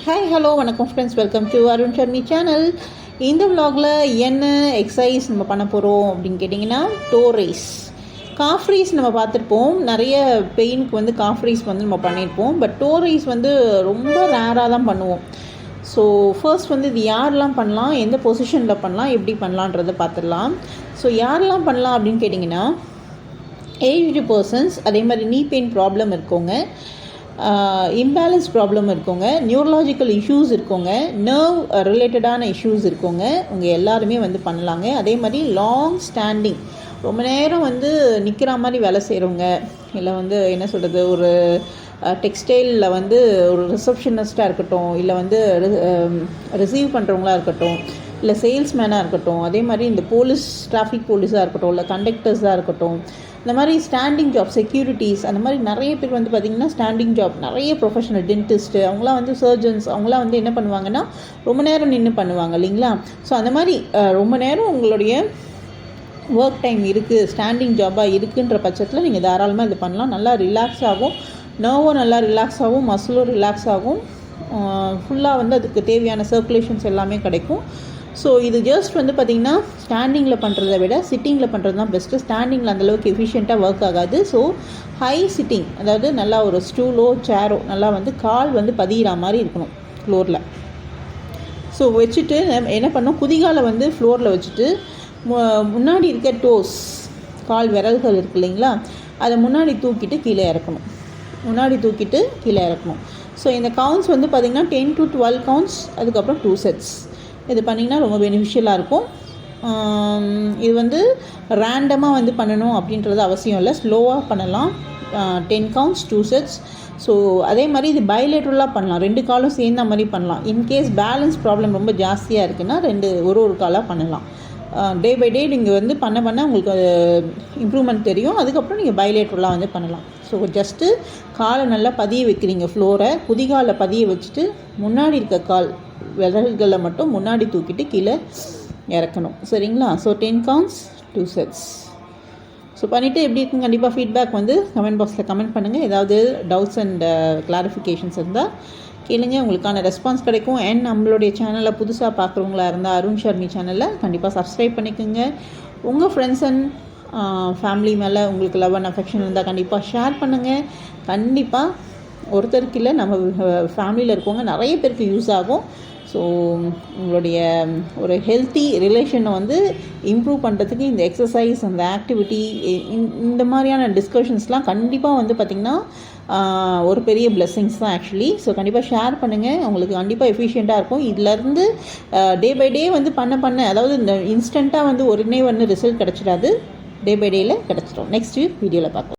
Hi hello வணக்கம் friends, welcome to Arun Sharmi channel. இந்த விலாகில் என்ன எக்ஸசைஸ் நம்ம பண்ண போகிறோம் அப்படின்னு கேட்டிங்கன்னா, டோ ரைஸ். காஃப் ரைஸ் நம்ம பார்த்துருப்போம். நிறைய பெயினுக்கு வந்து காஃப் ரைஸ் வந்து நம்ம பண்ணியிருப்போம். பட் டோ ரைஸ் வந்து ரொம்ப ரேராக தான் பண்ணுவோம். ஸோ ஃபர்ஸ்ட் வந்து இது யாரெல்லாம் பண்ணலாம், எந்த பொசிஷனில் பண்ணலாம், எப்படி பண்ணலான்றதை பார்த்துடலாம். ஸோ யாரெல்லாம் பண்ணலாம் அப்படின்னு கேட்டிங்கன்னா, ஏஜ்டு பர்சன்ஸ், அதே மாதிரி நீ பெயின் ப்ராப்ளம் இருக்கவங்க, இம்பேலன்ஸ் ப்ராப்ளம் இருக்கவங்க, நியூரலாஜிக்கல் இஷ்யூஸ் இருக்கவங்க, நர்வ் ரிலேட்டடான இஷ்யூஸ் இருக்கவங்க, உங்கள் எல்லாருமே வந்து பண்ணலாங்க. அதே மாதிரி லாங் ஸ்டாண்டிங், ரொம்ப நேரம் வந்து நிற்கிற மாதிரி வேலை செய்கிறவங்க, இல்லை வந்து என்ன சொல்கிறது, ஒரு டெக்ஸ்டைலில் வந்து ஒரு ரிசப்ஷனிஸ்ட்டாக இருக்கட்டும், இல்லை வந்து ரிசீவ் பண்ணுறவங்களா இருக்கட்டும், இல்லை சேல்ஸ்மேனாக இருக்கட்டும், அதே மாதிரி இந்த போலீஸ், டிராஃபிக் போலீஸாக இருக்கட்டும், இல்லை கண்டக்டர்ஸாக இருக்கட்டும், இந்த மாதிரி ஸ்டாண்டிங் ஜாப், செக்யூரிட்டிஸ், அந்த மாதிரி நிறைய பேர் வந்து பார்த்திங்கன்னா ஸ்டாண்டிங் ஜாப், நிறைய ப்ரொஃபஷனல் டென்டிஸ்ட்டு, அவங்களாம் வந்து சர்ஜன்ஸ், அவங்களாம் வந்து என்ன பண்ணுவாங்கன்னா ரொம்ப நேரம் நின்று பண்ணுவாங்க இல்லைங்களா. ஸோ அந்த மாதிரி ரொம்ப நேரம் உங்களுடைய ஒர்க் டைம் இருக்குது, ஸ்டாண்டிங் ஜாபாக இருக்குன்ற பட்சத்தில் நீங்கள் தாராளமாக இது பண்ணலாம். நல்லா ரிலாக்ஸ் ஆகும், நர்வும் நல்லா ரிலாக்ஸ் ஆகும், மசிலும் ரிலாக்ஸ் ஆகும், ஃபுல்லாக வந்து அதுக்கு தேவையான சர்க்குலேஷன்ஸ் எல்லாமே கிடைக்கும். ஸோ இது ஜஸ்ட் வந்து பார்த்திங்கன்னா ஸ்டாண்டிங்கில் பண்ணுறதை விட சிட்டிங்கில் பண்ணுறது தான் பெஸ்ட்டு. ஸ்டாண்டிங்கில் அந்தளவுக்கு எஃபிஷியண்ட்டாக ஒர்க் ஆகாது. ஸோ ஹை சிட்டிங், அதாவது நல்லா ஒரு ஸ்டூலோ சேரோ நல்லா வந்து கால் வந்து பதிகிற மாதிரி இருக்கணும் ஃப்ளோரில். ஸோ வச்சுட்டு என்ன பண்ணோம், குதிகாலை வந்து ஃப்ளோரில் வச்சுட்டு முன்னாடி இருக்க டோஸ், கால் விரல்கள் இருக்குது இல்லைங்களா, அதை முன்னாடி தூக்கிட்டு கீழே இறக்கணும், முன்னாடி தூக்கிட்டு கீழே இறக்கணும். ஸோ இந்த கவுண்ட்ஸ் வந்து பார்த்திங்கன்னா 10 to 12 கவுண்ட்ஸ், அதுக்கப்புறம் 2 செட்ஸ். இது பண்ணிங்கன்னா ரொம்ப பெனிஃபிஷியலாக இருக்கும். இது வந்து ரேண்டமாக வந்து பண்ணணும் அப்படின்றது அவசியம் இல்லை, ஸ்லோவாக பண்ணலாம். 10 கவுண்ட்ஸ் 2 செட்ஸ். ஸோ அதே மாதிரி இது பைலேட்ரலாக பண்ணலாம், 2 காலும் சேர்ந்த மாதிரி பண்ணலாம். இன்கேஸ் பேலன்ஸ் ப்ராப்ளம் ரொம்ப ஜாஸ்தியாக இருக்குன்னா ஒரு காலாக பண்ணலாம். டே பை டே நீங்கள் வந்து பண்ண உங்களுக்கு அது இம்ப்ரூவ்மெண்ட் தெரியும். அதுக்கப்புறம் நீங்கள் பைலேட்ரலாக வந்து பண்ணலாம். ஸோ ஜஸ்ட்டு காலை நல்லா பதிய வைக்கிறீங்க ஃப்ளோரை, குதிகாலை பதிய வச்சுட்டு முன்னாடி இருக்க கால் விரல்களை மட்டும் முன்னாடி தூக்கிட்டு கீழே இறக்கணும், சரிங்களா. So 10 counts 2 sets. ஸோ பண்ணிவிட்டு எப்படி இருக்குன்னு கண்டிப்பாக ஃபீட்பேக் வந்து கமெண்ட் பாக்ஸில் கமெண்ட் பண்ணுங்கள். ஏதாவது டவுட்ஸ் அண்ட் கிளாரிஃபிகேஷன்ஸ் இருந்தால் கேளுங்க, உங்களுக்கான ரெஸ்பான்ஸ் கிடைக்கும். அண்ட் நம்மளுடைய சேனலை புதுசாக பார்க்குறவங்களா இருந்தால் அருண் ஷர்மி சேனலில் கண்டிப்பாக சப்ஸ்கிரைப் பண்ணிக்கோங்க. உங்கள் ஃப்ரெண்ட்ஸ் அண்ட் ஃபேமிலி மேலே உங்களுக்கு லவ் அண்ட் அஃபெக்ஷன் இருந்தால் கண்டிப்பாக ஷேர் பண்ணுங்கள். கண்டிப்பாக ஒருத்தருக்கு இல்லை, நம்ம ஃபேமிலியில் இருக்கவங்க நிறைய பேருக்கு யூஸ் ஆகும். ஸோ உங்களுடைய ஒரு ஹெல்த்தி ரிலேஷனை வந்து இம்ப்ரூவ் பண்ணுறதுக்கு இந்த எக்ஸசைஸ், அந்த ஆக்டிவிட்டி, இந்த மாதிரியான டிஸ்கஷன்ஸ்லாம் கண்டிப்பாக வந்து பார்த்திங்கன்னா ஒரு பெரிய பிளெஸ்ஸிங்ஸ் தான் ஆக்சுவலி. ஸோ கண்டிப்பாக ஷேர் பண்ணுங்கள், உங்களுக்கு கண்டிப்பாக எஃபிஷியண்ட்டாக இருக்கும். இதிலேருந்து டே பை டே வந்து பண்ண அதாவது இந்த இன்ஸ்டண்ட்டாக வந்து உடனே வந்து ரிசல்ட் கிடச்சிடாது, டே பை டேயில் கிடச்சிடும். நெக்ஸ்ட் வீடியோவில் பார்க்கலாம்.